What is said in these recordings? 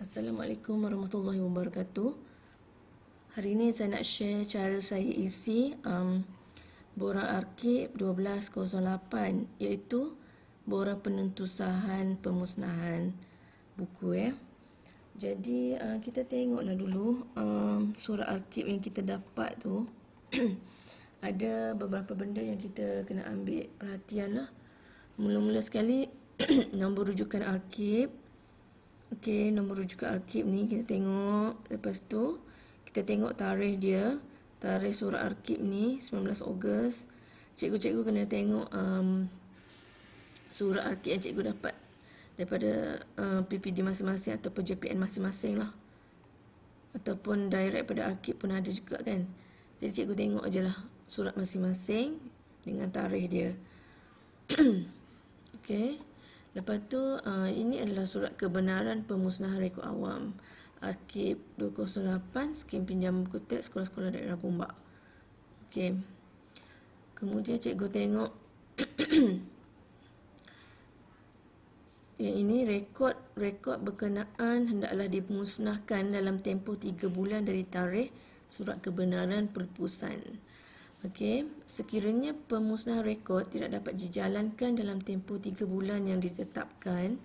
Assalamualaikum warahmatullahi wabarakatuh. Hari ini saya nak share cara saya isi borang arkib 1208, iaitu borang penentusahan pemusnahan buku. Jadi kita tengoklah dulu surat arkib yang kita dapat tu. Ada beberapa benda yang kita kena ambil perhatian lah. Mula-mula sekali nombor rujukan arkib. Okey, nombor rujukan arkib ni kita tengok. Lepas tu kita tengok tarikh dia. Tarikh surat arkib ni 19 Ogos. Cikgu-cikgu kena tengok surat arkib yang cikgu dapat daripada PPD masing-masing ataupun JPN masing-masing lah. Ataupun direct pada arkib pun ada juga kan. Jadi cikgu tengok je lah surat masing-masing dengan tarikh dia. Okey. Lepas tu ini adalah surat kebenaran pemusnahan rekod awam Arkib 208 Skim Pinjaman Buku Teks Sekolah-Sekolah Daerah Gombak. Okey. Kemudian cikgu tengok yang ini rekod berkenaan hendaklah dimusnahkan dalam tempoh 3 bulan dari tarikh surat kebenaran perlupusan. Okey, sekiranya pemusnahan rekod tidak dapat dijalankan dalam tempoh 3 bulan yang ditetapkan,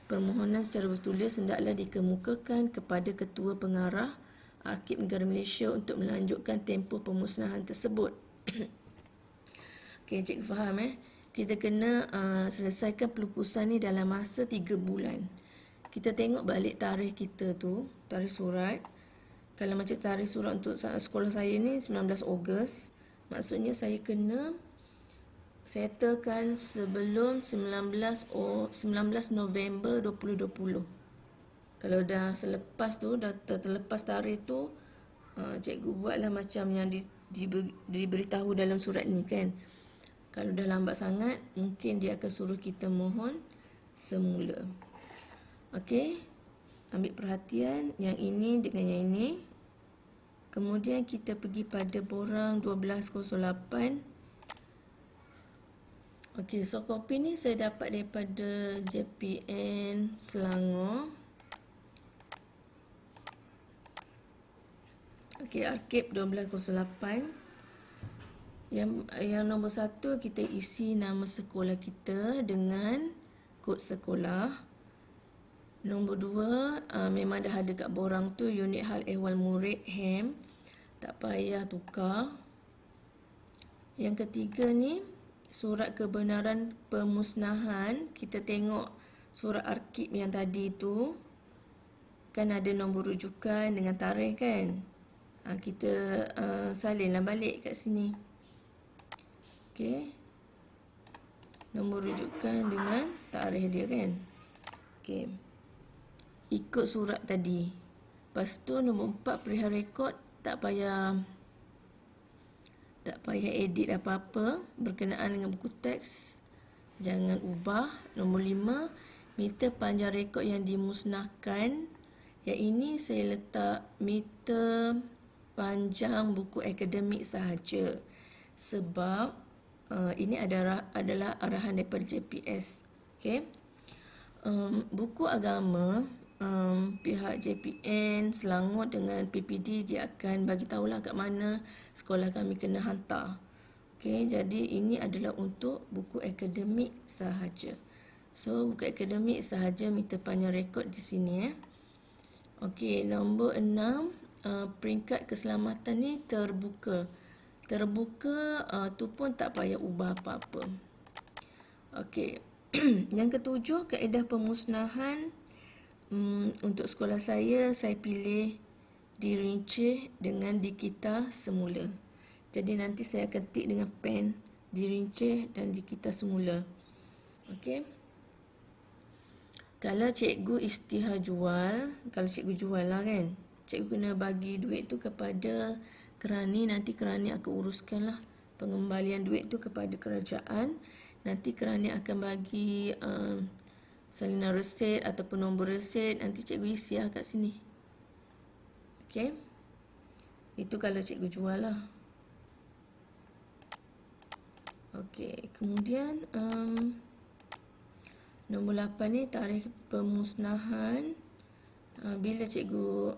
permohonan secara bertulis hendaklah dikemukakan kepada Ketua Pengarah Arkib Negara Malaysia untuk melanjutkan tempoh pemusnahan tersebut. Okey, cikgu faham Kita kena selesaikan pelupusan ni dalam masa 3 bulan. Kita tengok balik tarikh kita tu, tarikh surat. Kalau macam tarikh surat untuk sekolah saya ni 19 Ogos. Maksudnya saya kena settlekan sebelum 19 November 2020. Kalau dah selepas tu, dah terlepas tarikh tu, cikgu buatlah macam yang diberitahu dalam surat ni kan. Kalau dah lambat sangat, mungkin dia akan suruh kita mohon semula. Okey, ambil perhatian yang ini dengan yang ini. Kemudian kita pergi pada borang 1208. Okey, soft copy ni saya dapat daripada JPN Selangor. Okey, arkib 1208. Yang nombor 1 kita isi nama sekolah kita dengan kod sekolah. Nombor 2 memang dah ada kat borang tu unit hal ehwal murid HEM. Tak payah tukar. Yang ketiga ni surat kebenaran pemusnahan. Kita tengok surat arkib yang tadi tu kan ada nombor rujukan dengan tarikh kan. Kita salinlah balik kat sini. Okey. Nombor rujukan dengan tarikh dia kan. Okey. Ikut surat tadi. Lepas tu nombor 4 perihal rekod tak payah edit apa-apa berkenaan dengan buku teks. Jangan ubah. Nombor 5 meter panjang rekod yang dimusnahkan. Yang ini saya letak meter panjang buku akademik sahaja. Sebab ini adalah arahan daripada JPS. Okey. Buku agama pihak JPN Selangor dengan PPD dia akan bagi tahulah kat mana sekolah kami kena hantar. Okey, jadi ini adalah untuk buku akademik sahaja. So buku akademik sahaja meter panjang rekod di sini Okey, nombor 6 peringkat keselamatan ni terbuka. Terbuka tu pun tak payah ubah apa-apa. Okey. Yang ketujuh, kaedah pemusnahan. Untuk sekolah saya pilih dirincih dengan dikita semula. Jadi nanti saya akan tik dengan pen dirincih dan dikita semula. Okey. Kalau cikgu isytihar jual, kalau cikgu jual lah kan, cikgu kena bagi duit tu kepada kerani. Nanti kerani akan uruskan lah pengembalian duit tu kepada kerajaan. Nanti kerani akan bagi salinan resit ataupun nombor resit. Nanti cikgu isi lah kat sini. Okey. Itu kalau cikgu jual lah. Okey. Kemudian nombor 8 ni tarikh pemusnahan Bila cikgu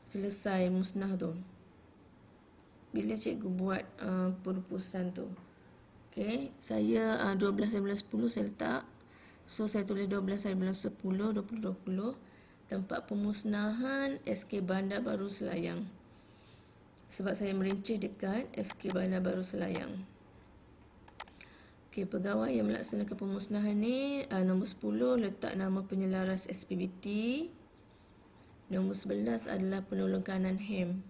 selesai musnah tu, bila cikgu buat perupusan tu. Okay, saya 12 dari bulan 10 saya letak. So saya tulis 12 dari bulan 10 2020. Tempat pemusnahan SK Bandar Baru Selayang. Sebab saya merincih dekat SK Bandar Baru Selayang. Okay, pegawai yang melaksanakan pemusnahan ni nombor 10 letak nama penyelaras SPBT. Nombor 11 adalah penolong kanan HEM.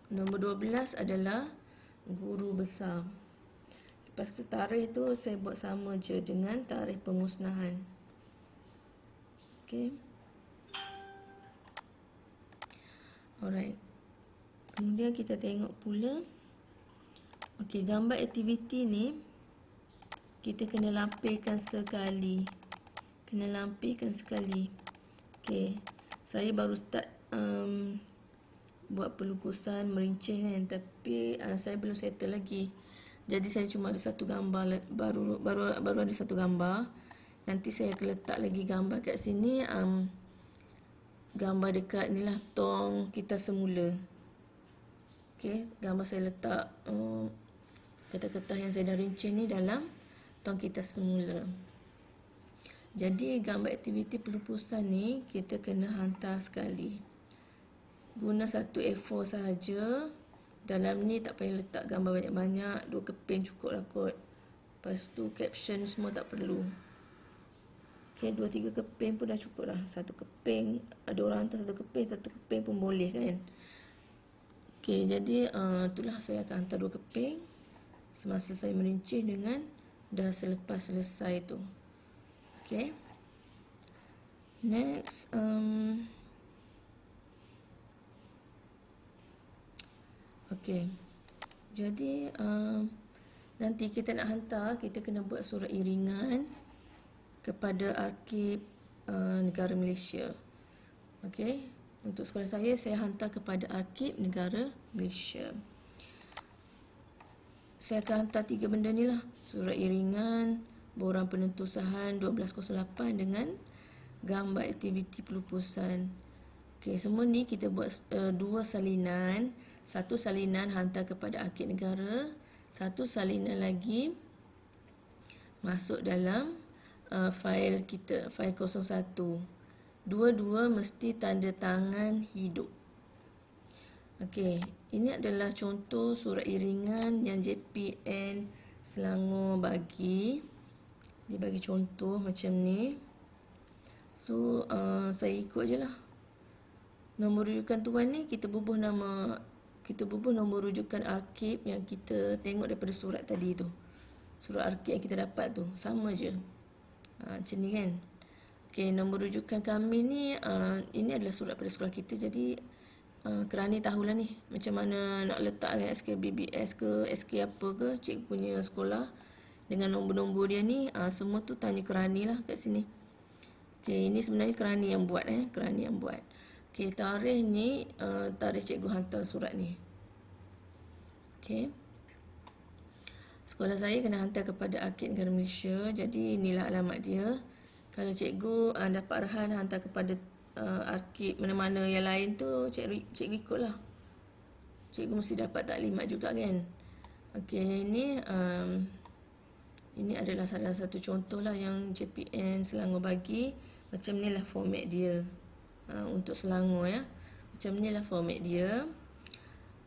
Nombor 12 adalah guru besar. Lepas tu tarikh tu saya buat sama je dengan tarikh pemusnahan. Okay. Alright. Kemudian kita tengok pula. Okey, gambar aktiviti ni kita kena lampirkan sekali. Okey. Saya baru start buat pelupusan merincih kan, tapi saya belum settle lagi. Jadi saya cuma ada satu gambar, baru ada satu gambar. Nanti saya akan letak lagi gambar kat sini, gambar dekat ni lah tong kita semula. Okey, gambar saya letak kertas-kertas yang saya dah rincih ni dalam tong kita semula. Jadi gambar aktiviti pelupusan ni kita kena hantar sekali. Guna satu A4 sahaja. Dalam ni tak payah letak gambar banyak-banyak, 2 keping cukup lah kot. Lepas tu caption semua tak perlu. Okay, 2-3 keping pun dah cukup dah. 1 keping, ada orang hantar 1 keping, 1 keping pun boleh kan. Okay, jadi itulah saya akan hantar 2 keping semasa saya merincih dengan dah selepas selesai tu. Okay. Next, okay. Jadi nanti kita nak hantar, kita kena buat surat iringan kepada Arkib Negara Malaysia. Okay. Untuk sekolah saya hantar kepada Arkib Negara Malaysia. Saya akan hantar 3 benda ni lah. Surat iringan, borang penentu usahaan 1208 dengan gambar aktiviti pelupusan. Okay, semua ni kita buat 2 salinan. 1 salinan hantar kepada Arkib Negara, 1 salinan lagi masuk dalam fail kita, fail 01. Dua-dua mesti tanda tangan hidup. Okey, ini adalah contoh surat iringan yang JPN Selangor bagi. Dia bagi contoh macam ni. So, saya ikut je lah. Nombor rujukan tuan ni kita bubuh nombor rujukan arkib yang kita tengok daripada surat tadi tu. Surat arkib yang kita dapat tu, sama je. Macam ni kan. Okey, nombor rujukan kami ni, ini adalah surat pada sekolah kita, jadi kerani tahulah ni macam mana nak letak SK BBS ke SK apa ke cikgu punya sekolah dengan nombor-nombor dia ni, semua tu tanya kerani lah kat sini. Okey, ini sebenarnya kerani yang buat kerani yang buat. Okey, tarikh ni tarikh cikgu hantar surat ni. Okey, sekolah saya kena hantar kepada Arkib Negara Malaysia, jadi inilah alamat dia. Kalau cikgu dapat arahan hantar kepada arkib mana-mana yang lain tu, cikgu ikutlah. Cikgu mesti dapat taklimat juga kan. Okey, ini adalah salah satu contoh lah yang JPN Selangor bagi. Macam ni lah format dia untuk Selangor ya. Macam ni lah format dia.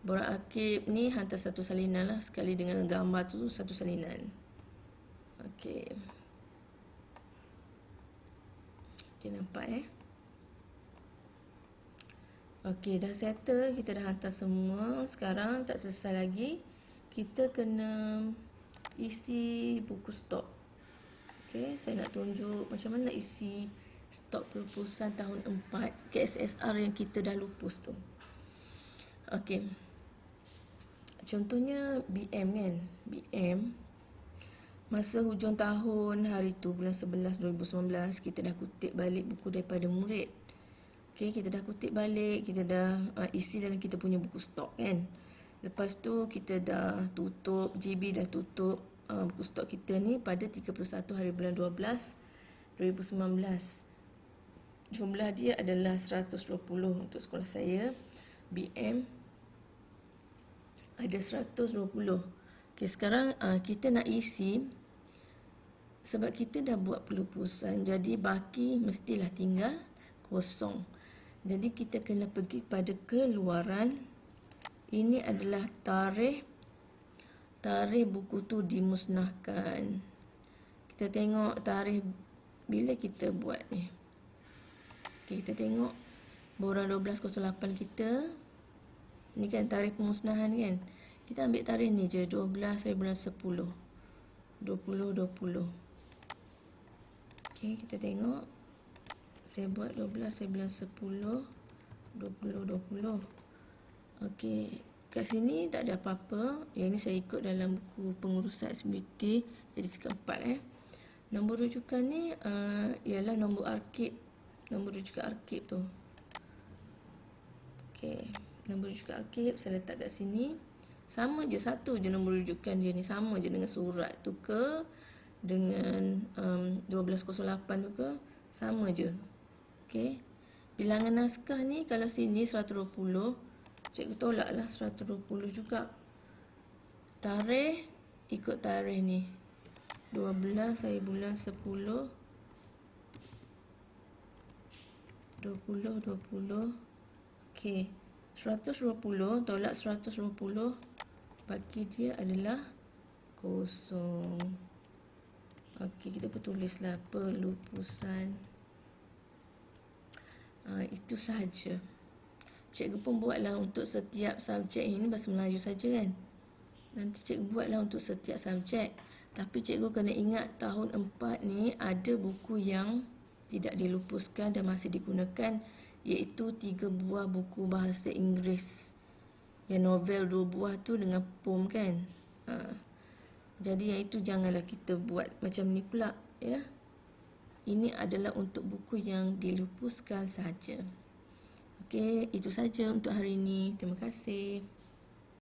Borang arkib ni hantar 1 salinan lah, sekali dengan gambar tu 1 salinan. Okey. Okey, nampak Okey, dah settle, kita dah hantar semua. Sekarang tak selesai lagi. Kita kena isi buku stok. Okey, saya nak tunjuk macam mana nak isi stok pelupusan tahun 4 KSSR yang kita dah lupus tu. Okey. Contohnya BM kan. BM masa hujung tahun hari tu bulan 11 2019 kita dah kutip balik buku daripada murid. Okay, kita dah kutip balik, kita dah isi dalam kita punya buku stok kan. Lepas tu kita dah tutup, GB dah tutup buku stok kita ni pada 31 hari bulan 12 2019. Jumlah dia adalah 120 untuk sekolah saya. BM ada 120. Okey, sekarang kita nak isi, sebab kita dah buat pelupusan, jadi baki mestilah tinggal kosong. Jadi kita kena pergi pada keluaran. Ini adalah tarikh buku tu dimusnahkan. Kita tengok tarikh bila kita buat ni. Okey, kita tengok borang 1208 kita. Ni kan tarikh pemusnahan kan. Kita ambil tarikh ni je, 12 hari bulan 10. 2020. Okey, kita tengok. Saya buat 12 hari bulan 10. 2020. Okey, kat sini tak ada apa-apa. Yang ni saya ikut dalam buku pengurusan aktiviti edisi keempat. Nombor rujukan ni ialah nombor arkib. Nombor rujukan arkib tu. Okey, nombor rujukan arkib saya letak kat sini. Sama je, satu je nombor rujukan dia ni. Sama je dengan surat tu ke, dengan 1208 tu ke, sama je. Okey. Bilangan naskah ni kalau sini 120, cikgu tolaklah 120 juga. Tarikh ikut tarikh ni. 12 hari bulan 10. 2020. Okey. 120 tolak 120, baki dia adalah kosong. Okey, kita tulislah pelupusan. Itu sahaja. Cikgu pun buatlah untuk setiap subjek ini, bahasa Melayu saja kan. Nanti cikgu buatlah untuk setiap subjek. Tapi cikgu kena ingat tahun 4 ni ada buku yang tidak dilupuskan dan masih digunakan, iaitu 3 buah buku bahasa Inggeris. Yang novel 2 buah tu dengan poem kan. Jadi yang itu janganlah kita buat macam ni pula ya. Ini adalah untuk buku yang dilupuskan saja. Okey, itu saja untuk hari ini. Terima kasih.